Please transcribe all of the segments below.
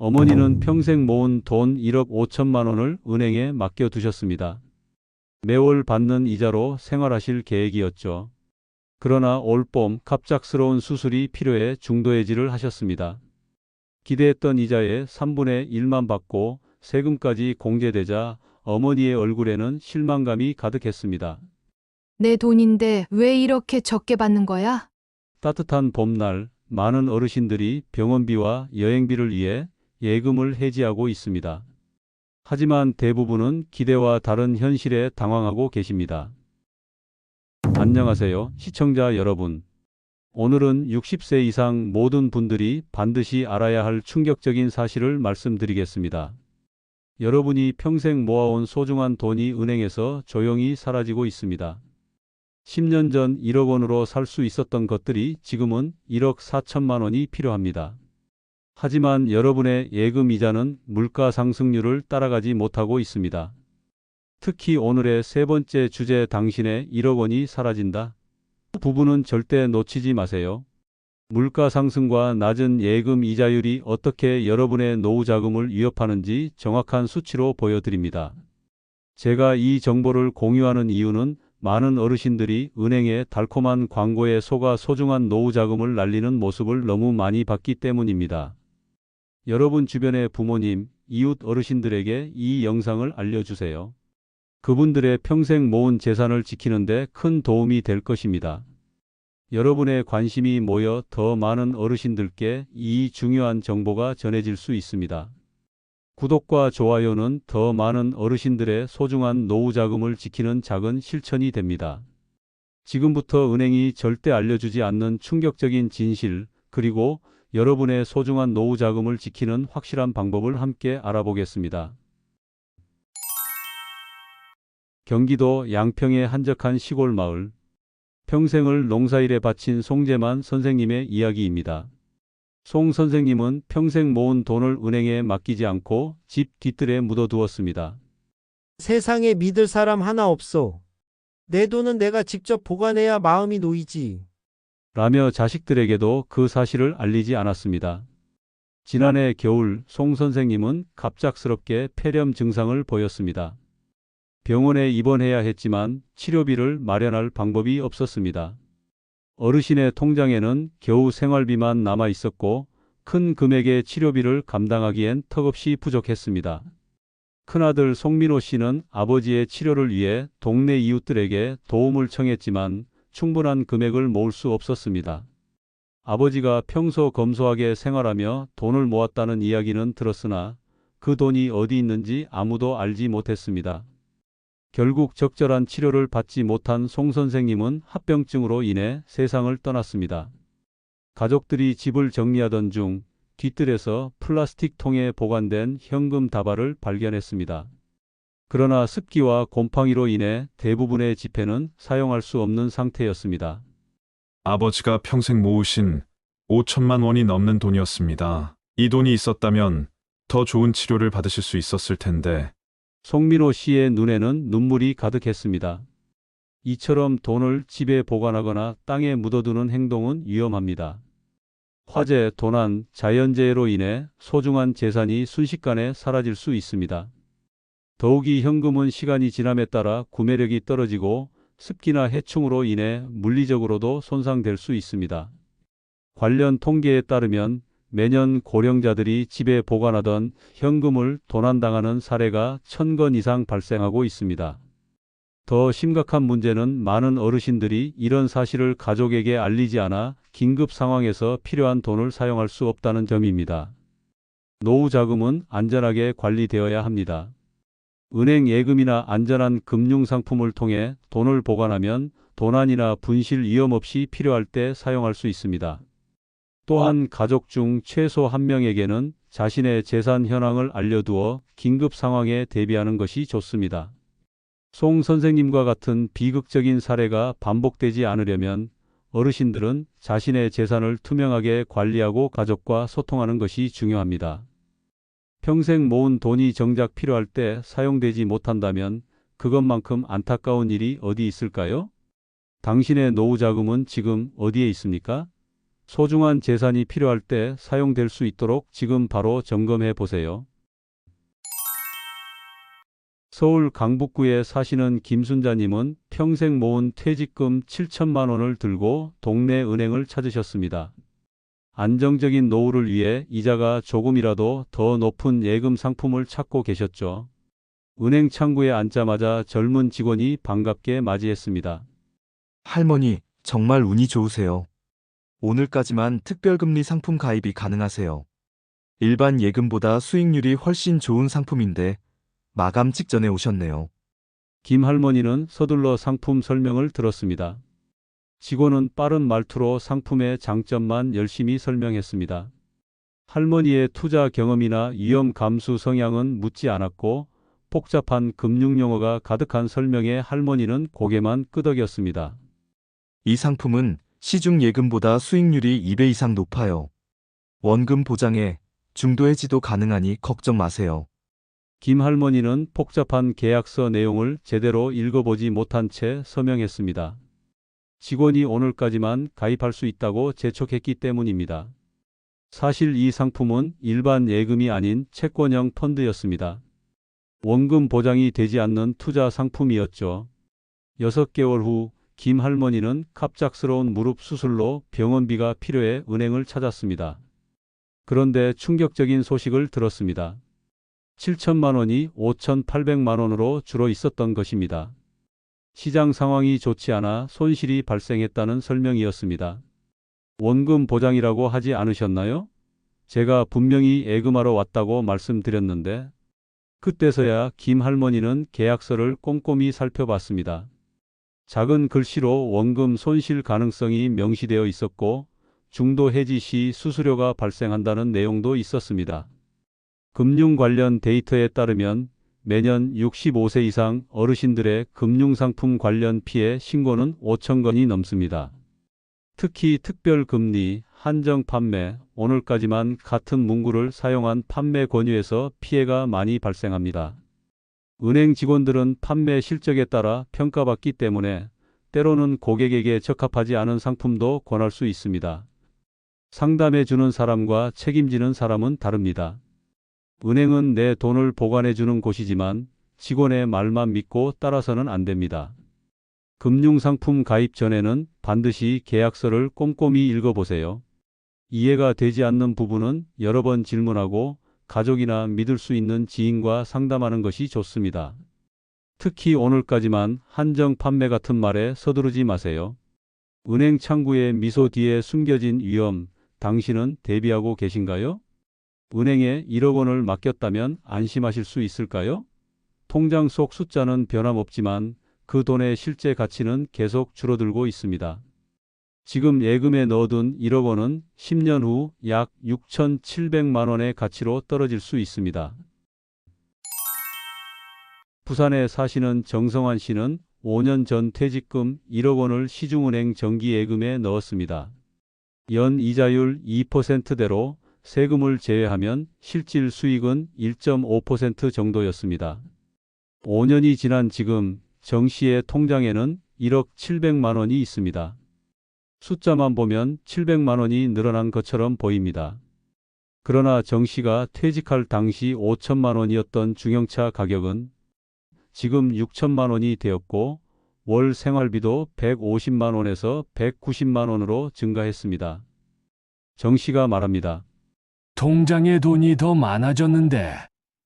어머니는 평생 모은 돈 1억 5천만 원을 은행에 맡겨두셨습니다. 매월 받는 이자로 생활하실 계획이었죠. 그러나 올봄 갑작스러운 수술이 필요해 중도해지를 하셨습니다. 기대했던 이자의 3분의 1만 받고 세금까지 공제되자 어머니의 얼굴에는 실망감이 가득했습니다. 내 돈인데 왜 이렇게 적게 받는 거야? 따뜻한 봄날, 많은 어르신들이 병원비와 여행비를 위해 예금을 해지하고 있습니다. 하지만 대부분은 기대와 다른 현실에 당황하고 계십니다. 안녕하세요, 시청자 여러분. 오늘은 60세 이상 모든 분들이 반드시 알아야 할 충격적인 사실을 말씀드리겠습니다. 여러분이 평생 모아온 소중한 돈이 은행에서 조용히 사라지고 있습니다. 10년 전 1억 원으로 살 수 있었던 것들이 지금은 1억 4천만 원이 필요합니다. 하지만 여러분의 예금 이자는 물가 상승률을 따라가지 못하고 있습니다. 특히 오늘의 세 번째 주제, 당신의 1억 원이 사라진다. 부분은 절대 놓치지 마세요. 물가 상승과 낮은 예금 이자율이 어떻게 여러분의 노후 자금을 위협하는지 정확한 수치로 보여드립니다. 제가 이 정보를 공유하는 이유는 많은 어르신들이 은행의 달콤한 광고에 속아 소중한 노후 자금을 날리는 모습을 너무 많이 봤기 때문입니다. 여러분 주변의 부모님, 이웃 어르신들에게 이 영상을 알려주세요. 그분들의 평생 모은 재산을 지키는데 큰 도움이 될 것입니다. 여러분의 관심이 모여 더 많은 어르신들께 이 중요한 정보가 전해질 수 있습니다. 구독과 좋아요는 더 많은 어르신들의 소중한 노후 자금을 지키는 작은 실천이 됩니다. 지금부터 은행이 절대 알려주지 않는 충격적인 진실, 그리고 여러분의 소중한 노후 자금을 지키는 확실한 방법을 함께 알아보겠습니다. 경기도 양평의 한적한 시골 마을. 평생을 농사일에 바친 송재만 선생님의 이야기입니다. 송 선생님은 평생 모은 돈을 은행에 맡기지 않고 집 뒤뜰에 묻어두었습니다. 세상에 믿을 사람 하나 없어. 내 돈은 내가 직접 보관해야 마음이 놓이지. 라며 자식들에게도 그 사실을 알리지 않았습니다. 지난해 겨울 송 선생님은 갑작스럽게 폐렴 증상을 보였습니다. 병원에 입원해야 했지만 치료비를 마련할 방법이 없었습니다. 어르신의 통장에는 겨우 생활비만 남아 있었고 큰 금액의 치료비를 감당하기엔 턱없이 부족했습니다. 큰아들 송민호 씨는 아버지의 치료를 위해 동네 이웃들에게 도움을 청했지만 충분한 금액을 모을 수 없었습니다. 아버지가 평소 검소하게 생활하며 돈을 모았다는 이야기는 들었으나 그 돈이 어디 있는지 아무도 알지 못했습니다. 결국 적절한 치료를 받지 못한 송 선생님은 합병증으로 인해 세상을 떠났습니다. 가족들이 집을 정리하던 중 뒤뜰에서 플라스틱 통에 보관된 현금 다발을 발견했습니다. 그러나 습기와 곰팡이로 인해 대부분의 지폐는 사용할 수 없는 상태였습니다. 아버지가 평생 모으신 5천만 원이 넘는 돈이었습니다. 이 돈이 있었다면 더 좋은 치료를 받으실 수 있었을 텐데. 송민호 씨의 눈에는 눈물이 가득했습니다. 이처럼 돈을 집에 보관하거나 땅에 묻어두는 행동은 위험합니다. 화재, 도난, 자연재해로 인해 소중한 재산이 순식간에 사라질 수 있습니다. 더욱이 현금은 시간이 지남에 따라 구매력이 떨어지고 습기나 해충으로 인해 물리적으로도 손상될 수 있습니다. 관련 통계에 따르면 매년 고령자들이 집에 보관하던 현금을 도난당하는 사례가 1000건 이상 발생하고 있습니다. 더 심각한 문제는 많은 어르신들이 이런 사실을 가족에게 알리지 않아 긴급 상황에서 필요한 돈을 사용할 수 없다는 점입니다. 노후 자금은 안전하게 관리되어야 합니다. 은행 예금이나 안전한 금융상품을 통해 돈을 보관하면 도난이나 분실 위험 없이 필요할 때 사용할 수 있습니다. 또한 가족 중 최소 한 명에게는 자신의 재산 현황을 알려두어 긴급 상황에 대비하는 것이 좋습니다. 송 선생님과 같은 비극적인 사례가 반복되지 않으려면 어르신들은 자신의 재산을 투명하게 관리하고 가족과 소통하는 것이 중요합니다. 평생 모은 돈이 정작 필요할 때 사용되지 못한다면 그것만큼 안타까운 일이 어디 있을까요? 당신의 노후 자금은 지금 어디에 있습니까? 소중한 재산이 필요할 때 사용될 수 있도록 지금 바로 점검해 보세요. 서울 강북구에 사시는 김순자님은 평생 모은 퇴직금 7천만 원을 들고 동네 은행을 찾으셨습니다. 안정적인 노후를 위해 이자가 조금이라도 더 높은 예금 상품을 찾고 계셨죠. 은행 창구에 앉자마자 젊은 직원이 반갑게 맞이했습니다. 할머니, 정말 운이 좋으세요. 오늘까지만 특별금리 상품 가입이 가능하세요. 일반 예금보다 수익률이 훨씬 좋은 상품인데 마감 직전에 오셨네요. 김 할머니는 서둘러 상품 설명을 들었습니다. 직원은 빠른 말투로 상품의 장점만 열심히 설명했습니다. 할머니의 투자 경험이나 위험 감수 성향은 묻지 않았고 복잡한 금융 용어가 가득한 설명에 할머니는 고개만 끄덕였습니다. 이 상품은 시중 예금보다 수익률이 2배 이상 높아요. 원금 보장에 중도 해지도 가능하니 걱정 마세요. 김 할머니는 복잡한 계약서 내용을 제대로 읽어보지 못한 채 서명했습니다. 직원이 오늘까지만 가입할 수 있다고 재촉했기 때문입니다. 사실 이 상품은 일반 예금이 아닌 채권형 펀드였습니다. 원금 보장이 되지 않는 투자 상품이었죠. 6개월 후 김 할머니는 갑작스러운 무릎 수술로 병원비가 필요해 은행을 찾았습니다. 그런데 충격적인 소식을 들었습니다. 7천만 원이 5,800만 원으로 줄어 있었던 것입니다. 시장 상황이 좋지 않아 손실이 발생했다는 설명이었습니다. 원금 보장이라고 하지 않으셨나요? 제가 분명히 예금하러 왔다고 말씀드렸는데 그때서야 김 할머니는 계약서를 꼼꼼히 살펴봤습니다. 작은 글씨로 원금 손실 가능성이 명시되어 있었고 중도 해지 시 수수료가 발생한다는 내용도 있었습니다. 금융 관련 데이터에 따르면 매년 65세 이상 어르신들의 금융상품 관련 피해 신고는 5천 건이 넘습니다. 특히 특별금리, 한정 판매, 오늘까지만 같은 문구를 사용한 판매 권유에서 피해가 많이 발생합니다. 은행 직원들은 판매 실적에 따라 평가받기 때문에 때로는 고객에게 적합하지 않은 상품도 권할 수 있습니다. 상담해 주는 사람과 책임지는 사람은 다릅니다. 은행은 내 돈을 보관해 주는 곳이지만 직원의 말만 믿고 따라서는 안 됩니다. 금융상품 가입 전에는 반드시 계약서를 꼼꼼히 읽어보세요. 이해가 되지 않는 부분은 여러 번 질문하고 가족이나 믿을 수 있는 지인과 상담하는 것이 좋습니다. 특히 오늘까지만 한정 판매 같은 말에 서두르지 마세요. 은행 창구의 미소 뒤에 숨겨진 위험, 당신은 대비하고 계신가요? 은행에 1억 원을 맡겼다면 안심하실 수 있을까요? 통장 속 숫자는 변함없지만 그 돈의 실제 가치는 계속 줄어들고 있습니다. 지금 예금에 넣어둔 1억 원은 10년 후 약 6,700만 원의 가치로 떨어질 수 있습니다. 부산에 사시는 정성환 씨는 5년 전 퇴직금 1억 원을 시중은행 정기예금에 넣었습니다. 연 이자율 2%대로 세금을 제외하면 실질 수익은 1.5% 정도였습니다. 5년이 지난 지금 정 씨의 통장에는 1억 700만 원이 있습니다. 숫자만 보면 700만 원이 늘어난 것처럼 보입니다. 그러나 정 씨가 퇴직할 당시 5천만 원이었던 중형차 가격은 지금 6천만 원이 되었고 월 생활비도 150만 원에서 190만 원으로 증가했습니다. 정 씨가 말합니다. 통장에 돈이 더 많아졌는데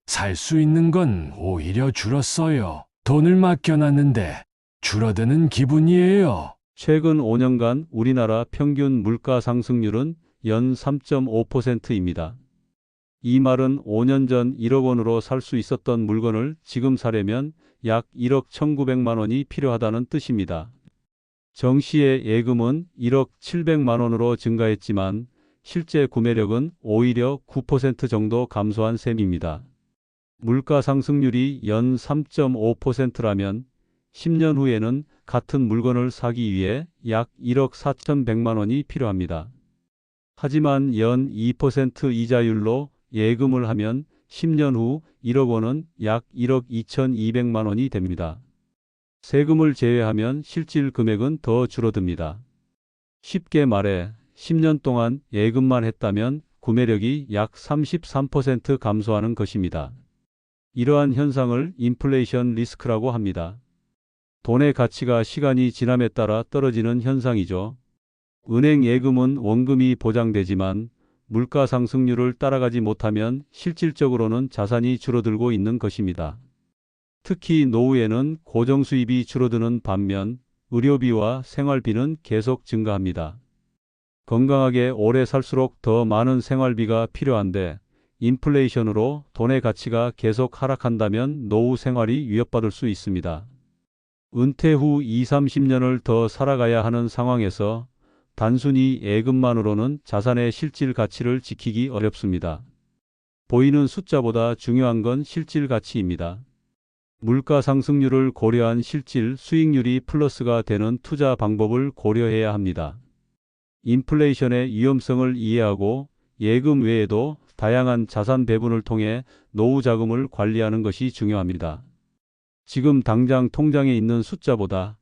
살 수 있는 건 오히려 줄었어요. 돈을 맡겨놨는데 줄어드는 기분이에요. 최근 5년간 우리나라 평균 물가 상승률은 연 3.5%입니다. 이 말은 5년 전 1억 원으로 살 수 있었던 물건을 지금 사려면 약 1억 1,900만 원이 필요하다는 뜻입니다. 정 씨의 예금은 1억 700만 원으로 증가했지만 실제 구매력은 오히려 9% 정도 감소한 셈입니다. 물가 상승률이 연 3.5%라면 10년 후에는 같은 물건을 사기 위해 약 1억 4,100만 원이 필요합니다. 하지만 연 2% 이자율로 예금을 하면 10년 후 1억 원은 약 1억 2,200만 원이 됩니다. 세금을 제외하면 실질 금액은 더 줄어듭니다. 쉽게 말해 10년 동안 예금만 했다면 구매력이 약 33% 감소하는 것입니다. 이러한 현상을 인플레이션 리스크라고 합니다. 돈의 가치가 시간이 지남에 따라 떨어지는 현상이죠. 은행 예금은 원금이 보장되지만 물가 상승률을 따라가지 못하면 실질적으로는 자산이 줄어들고 있는 것입니다. 특히 노후에는 고정 수입이 줄어드는 반면 의료비와 생활비는 계속 증가합니다. 건강하게 오래 살수록 더 많은 생활비가 필요한데 인플레이션으로 돈의 가치가 계속 하락한다면 노후 생활이 위협받을 수 있습니다. 은퇴 후 20-30년을 더 살아가야 하는 상황에서 단순히 예금만으로는 자산의 실질 가치를 지키기 어렵습니다. 보이는 숫자보다 중요한 건 실질 가치입니다. 물가 상승률을 고려한 실질 수익률이 플러스가 되는 투자 방법을 고려해야 합니다. 인플레이션의 위험성을 이해하고 예금 외에도 다양한 자산 배분을 통해 노후 자금을 관리하는 것이 중요합니다. 지금 당장 통장에 있는 숫자보다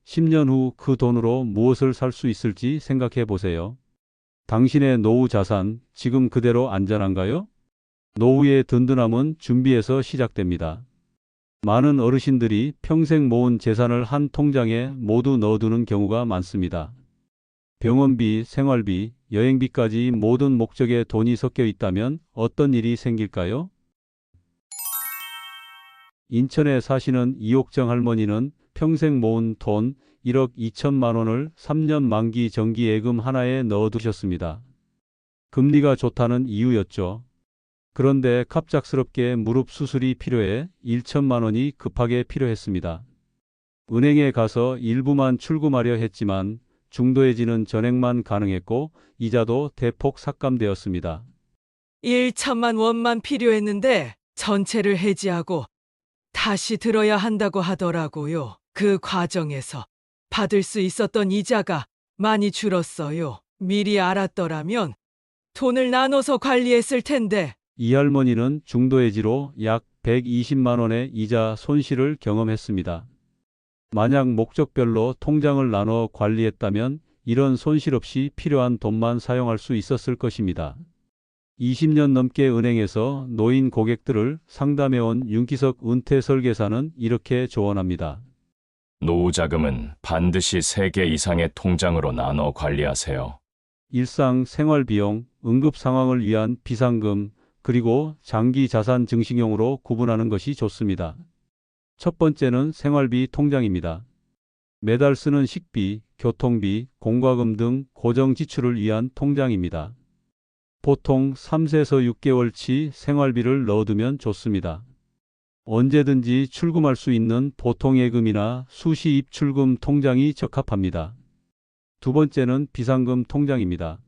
10년 후 그 돈으로 무엇을 살 수 있을지 생각해 보세요. 당신의 노후 자산, 지금 그대로 안전한가요? 노후의 든든함은 준비에서 시작됩니다. 많은 어르신들이 평생 모은 재산을 한 통장에 모두 넣어두는 경우가 많습니다. 병원비, 생활비, 여행비까지 모든 목적에 돈이 섞여 있다면 어떤 일이 생길까요? 인천에 사시는 이옥정 할머니는 평생 모은 돈 1억 2천만 원을 3년 만기 정기예금 하나에 넣어두셨습니다. 금리가 좋다는 이유였죠. 그런데 갑작스럽게 무릎 수술이 필요해 1천만 원이 급하게 필요했습니다. 은행에 가서 일부만 출금하려 했지만 중도해지는 전액만 가능했고 이자도 대폭 삭감되었습니다. 1천만 원만 필요했는데 전체를 해지하고 다시 들어야 한다고 하더라고요. 그 과정에서 받을 수 있었던 이자가 많이 줄었어요. 미리 알았더라면 돈을 나눠서 관리했을 텐데. 이 할머니는 중도해지로 약 120만 원의 이자 손실을 경험했습니다. 만약 목적별로 통장을 나눠 관리했다면 이런 손실 없이 필요한 돈만 사용할 수 있었을 것입니다. 20년 넘게 은행에서 노인 고객들을 상담해온 윤기석 은퇴 설계사는 이렇게 조언합니다. 노후 자금은 반드시 3개 이상의 통장으로 나눠 관리하세요. 일상 생활 비용, 응급 상황을 위한 비상금, 그리고 장기 자산 증식용으로 구분하는 것이 좋습니다. 첫 번째는 생활비 통장입니다. 매달 쓰는 식비, 교통비, 공과금 등 고정 지출을 위한 통장입니다. 보통 3세에서 6개월치 생활비를 넣어두면 좋습니다. 언제든지 출금할 수 있는 보통예금이나 수시 입출금 통장이 적합합니다. 두 번째는 비상금 통장입니다.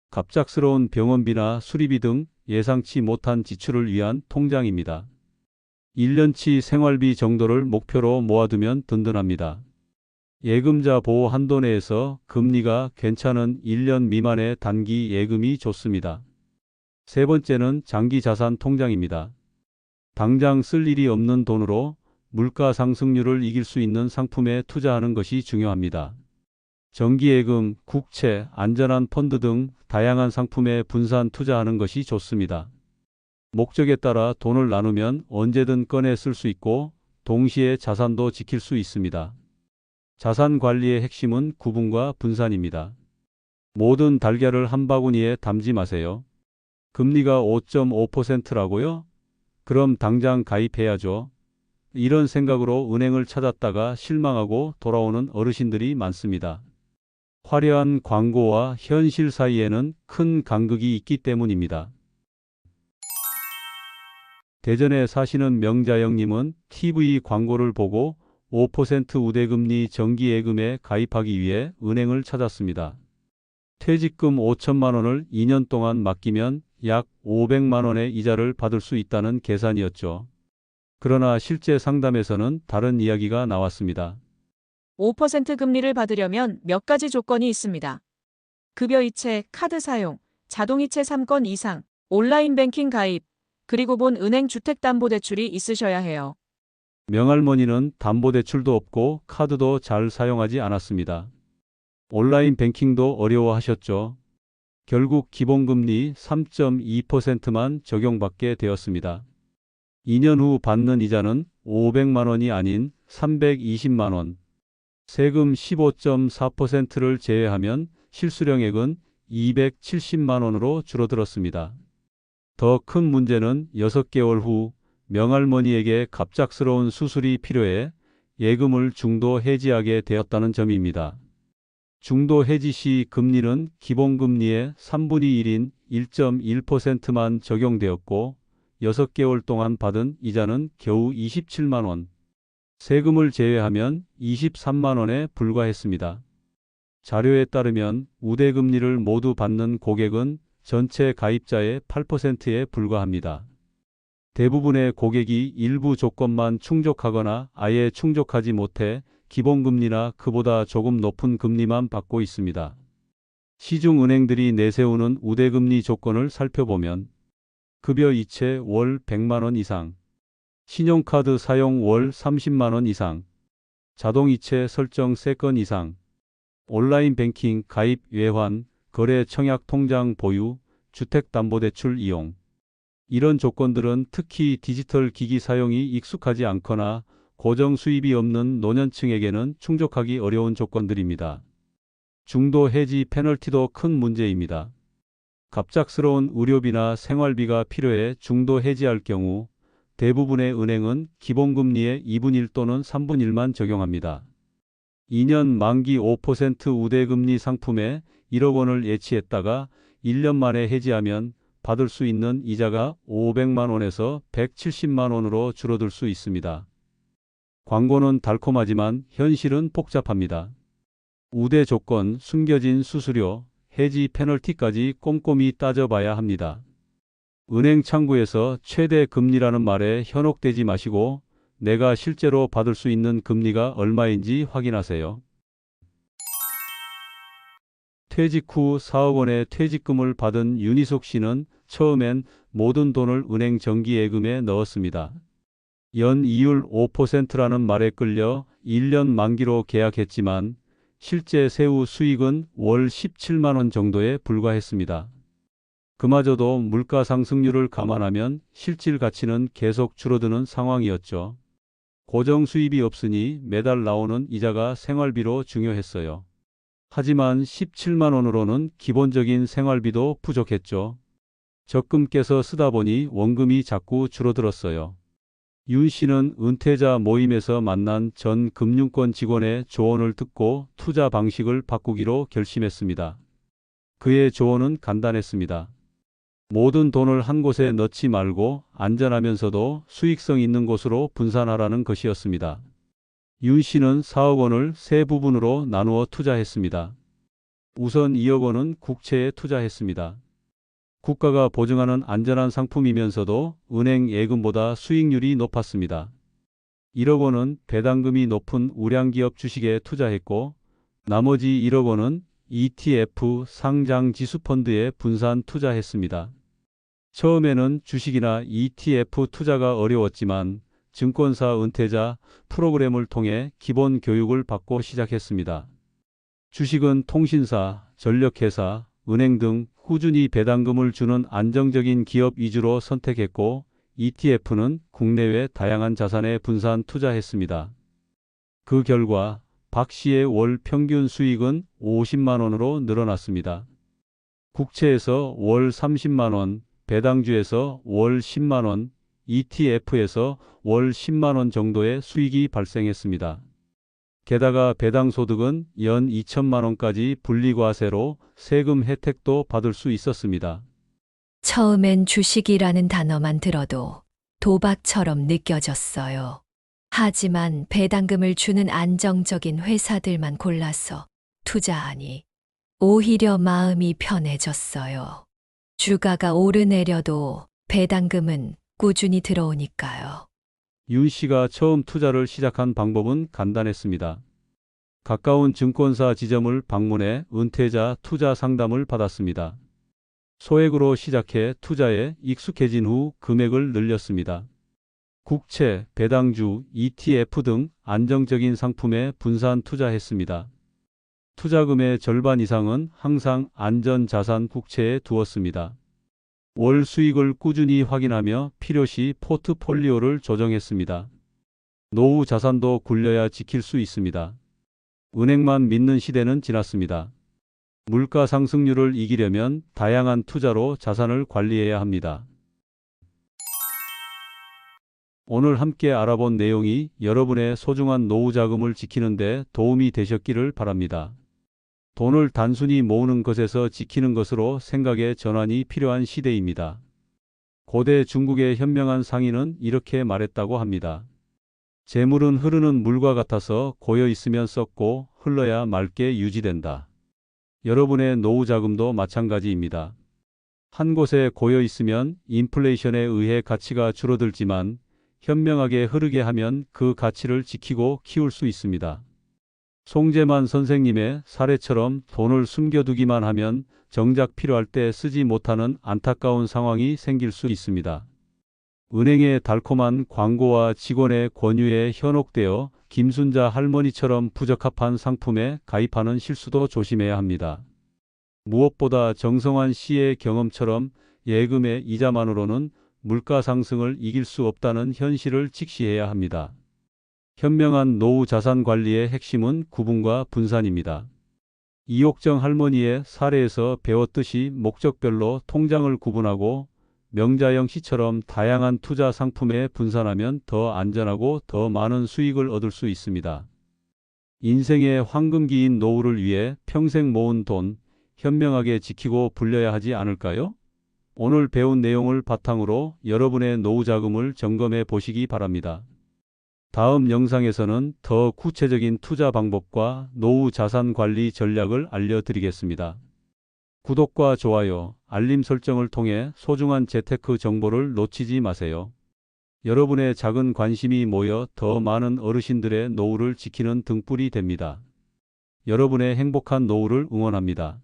갑작스러운 병원비나 수리비 등 예상치 못한 지출을 위한 통장입니다. 1년치 생활비 정도를 목표로 모아두면 든든합니다. 예금자 보호 한도 내에서 금리가 괜찮은 1년 미만의 단기 예금이 좋습니다. 세 번째는 장기 자산 통장입니다. 당장 쓸 일이 없는 돈으로 물가 상승률을 이길 수 있는 상품에 투자하는 것이 중요합니다. 정기예금, 국채, 안전한 펀드 등 다양한 상품에 분산 투자하는 것이 좋습니다. 목적에 따라 돈을 나누면 언제든 꺼내 쓸 수 있고 동시에 자산도 지킬 수 있습니다. 자산 관리의 핵심은 구분과 분산입니다. 모든 달걀을 한 바구니에 담지 마세요. 금리가 5.5%라고요? 그럼 당장 가입해야죠. 이런 생각으로 은행을 찾았다가 실망하고 돌아오는 어르신들이 많습니다. 화려한 광고와 현실 사이에는 큰 간극이 있기 때문입니다. 대전에 사시는 명자영님은 TV 광고를 보고 5% 우대금리 정기예금에 가입하기 위해 은행을 찾았습니다. 퇴직금 5천만 원을 2년 동안 맡기면 약 500만 원의 이자를 받을 수 있다는 계산이었죠. 그러나 실제 상담에서는 다른 이야기가 나왔습니다. 5% 금리를 받으려면 몇 가지 조건이 있습니다. 급여 이체, 카드 사용, 자동이체 3건 이상, 온라인 뱅킹 가입, 그리고 본 은행 주택담보대출이 있으셔야 해요. 명할머니는 담보대출도 없고 카드도 잘 사용하지 않았습니다. 온라인 뱅킹도 어려워하셨죠. 결국 기본금리 3.2%만 적용받게 되었습니다. 2년 후 받는 이자는 500만 원이 아닌 320만 원. 세금 15.4%를 제외하면 실수령액은 270만 원으로 줄어들었습니다. 더 큰 문제는 6개월 후 명할머니에게 갑작스러운 수술이 필요해 예금을 중도 해지하게 되었다는 점입니다. 중도 해지 시 금리는 기본금리의 3분의 1인 1.1%만 적용되었고 6개월 동안 받은 이자는 겨우 27만 원. 세금을 제외하면 23만 원에 불과했습니다. 자료에 따르면 우대금리를 모두 받는 고객은 전체 가입자의 8%에 불과합니다. 대부분의 고객이 일부 조건만 충족하거나 아예 충족하지 못해 기본금리나 그보다 조금 높은 금리만 받고 있습니다. 시중은행들이 내세우는 우대금리 조건을 살펴보면 급여 이체 월 100만 원 이상, 신용카드 사용 월 30만 원 이상, 자동이체 설정 3건 이상, 온라인 뱅킹 가입 외환, 거래 청약 통장 보유, 주택담보대출 이용. 이런 조건들은 특히 디지털 기기 사용이 익숙하지 않거나 고정 수입이 없는 노년층에게는 충족하기 어려운 조건들입니다. 중도 해지 페널티도 큰 문제입니다. 갑작스러운 의료비나 생활비가 필요해 중도 해지할 경우 대부분의 은행은 기본금리의 2분의 1 또는 3분의 1만 적용합니다. 2년 만기 5% 우대금리 상품에 1억 원을 예치했다가 1년 만에 해지하면 받을 수 있는 이자가 500만 원에서 170만 원으로 줄어들 수 있습니다. 광고는 달콤하지만 현실은 복잡합니다. 우대 조건, 숨겨진 수수료, 해지 페널티까지 꼼꼼히 따져봐야 합니다. 은행 창구에서 최대 금리라는 말에 현혹되지 마시고 내가 실제로 받을 수 있는 금리가 얼마인지 확인하세요. 퇴직 후 4억 원의 퇴직금을 받은 윤희숙 씨는 처음엔 모든 돈을 은행 정기예금에 넣었습니다. 연 이율 5%라는 말에 끌려 1년 만기로 계약했지만 실제 세후 수익은 월 17만 원 정도에 불과했습니다. 그마저도 물가 상승률을 감안하면 실질 가치는 계속 줄어드는 상황이었죠. 고정 수입이 없으니 매달 나오는 이자가 생활비로 중요했어요. 하지만 17만 원으로는 기본적인 생활비도 부족했죠. 적금 깨서 쓰다 보니 원금이 자꾸 줄어들었어요. 윤 씨는 은퇴자 모임에서 만난 전 금융권 직원의 조언을 듣고 투자 방식을 바꾸기로 결심했습니다. 그의 조언은 간단했습니다. 모든 돈을 한 곳에 넣지 말고 안전하면서도 수익성 있는 곳으로 분산하라는 것이었습니다. 윤 씨는 4억 원을 세 부분으로 나누어 투자했습니다. 우선 2억 원은 국채에 투자했습니다. 국가가 보증하는 안전한 상품이면서도 은행 예금보다 수익률이 높았습니다. 1억 원은 배당금이 높은 우량기업 주식에 투자했고 나머지 1억 원은 ETF 상장 지수펀드에 분산 투자했습니다. 처음에는 주식이나 ETF 투자가 어려웠지만 증권사 은퇴자 프로그램을 통해 기본 교육을 받고 시작했습니다. 주식은 통신사, 전력회사, 은행 등 꾸준히 배당금을 주는 안정적인 기업 위주로 선택했고 ETF는 국내외 다양한 자산에 분산 투자했습니다. 그 결과 박 씨의 월 평균 수익은 50만 원으로 늘어났습니다. 국채에서 월 30만 원, 배당주에서 월 10만 원, ETF에서 월 10만 원 정도의 수익이 발생했습니다. 게다가 배당소득은 연 2천만 원까지 분리과세로 세금 혜택도 받을 수 있었습니다. 처음엔 주식이라는 단어만 들어도 도박처럼 느껴졌어요. 하지만 배당금을 주는 안정적인 회사들만 골라서 투자하니 오히려 마음이 편해졌어요. 주가가 오르내려도 배당금은 꾸준히 들어오니까요. 윤 씨가 처음 투자를 시작한 방법은 간단했습니다. 가까운 증권사 지점을 방문해 은퇴자 투자 상담을 받았습니다. 소액으로 시작해 투자에 익숙해진 후 금액을 늘렸습니다. 국채, 배당주, ETF 등 안정적인 상품에 분산 투자했습니다. 투자금의 절반 이상은 항상 안전자산 국채에 두었습니다. 월 수익을 꾸준히 확인하며 필요시 포트폴리오를 조정했습니다. 노후 자산도 굴려야 지킬 수 있습니다. 은행만 믿는 시대는 지났습니다. 물가 상승률을 이기려면 다양한 투자로 자산을 관리해야 합니다. 오늘 함께 알아본 내용이 여러분의 소중한 노후 자금을 지키는 데 도움이 되셨기를 바랍니다. 돈을 단순히 모으는 것에서 지키는 것으로 생각의 전환이 필요한 시대입니다. 고대 중국의 현명한 상인은 이렇게 말했다고 합니다. 재물은 흐르는 물과 같아서 고여 있으면 썩고 흘러야 맑게 유지된다. 여러분의 노후 자금도 마찬가지입니다. 한 곳에 고여 있으면 인플레이션에 의해 가치가 줄어들지만 현명하게 흐르게 하면 그 가치를 지키고 키울 수 있습니다. 송재만 선생님의 사례처럼 돈을 숨겨두기만 하면 정작 필요할 때 쓰지 못하는 안타까운 상황이 생길 수 있습니다. 은행의 달콤한 광고와 직원의 권유에 현혹되어 김순자 할머니처럼 부적합한 상품에 가입하는 실수도 조심해야 합니다. 무엇보다 정성환 씨의 경험처럼 예금의 이자만으로는 물가 상승을 이길 수 없다는 현실을 직시해야 합니다. 현명한 노후 자산 관리의 핵심은 구분과 분산입니다. 이옥정 할머니의 사례에서 배웠듯이 목적별로 통장을 구분하고 명자영 씨처럼 다양한 투자 상품에 분산하면 더 안전하고 더 많은 수익을 얻을 수 있습니다. 인생의 황금기인 노후를 위해 평생 모은 돈, 현명하게 지키고 불려야 하지 않을까요? 오늘 배운 내용을 바탕으로 여러분의 노후 자금을 점검해 보시기 바랍니다. 다음 영상에서는 더 구체적인 투자 방법과 노후 자산 관리 전략을 알려드리겠습니다. 구독과 좋아요, 알림 설정을 통해 소중한 재테크 정보를 놓치지 마세요. 여러분의 작은 관심이 모여 더 많은 어르신들의 노후를 지키는 등불이 됩니다. 여러분의 행복한 노후를 응원합니다.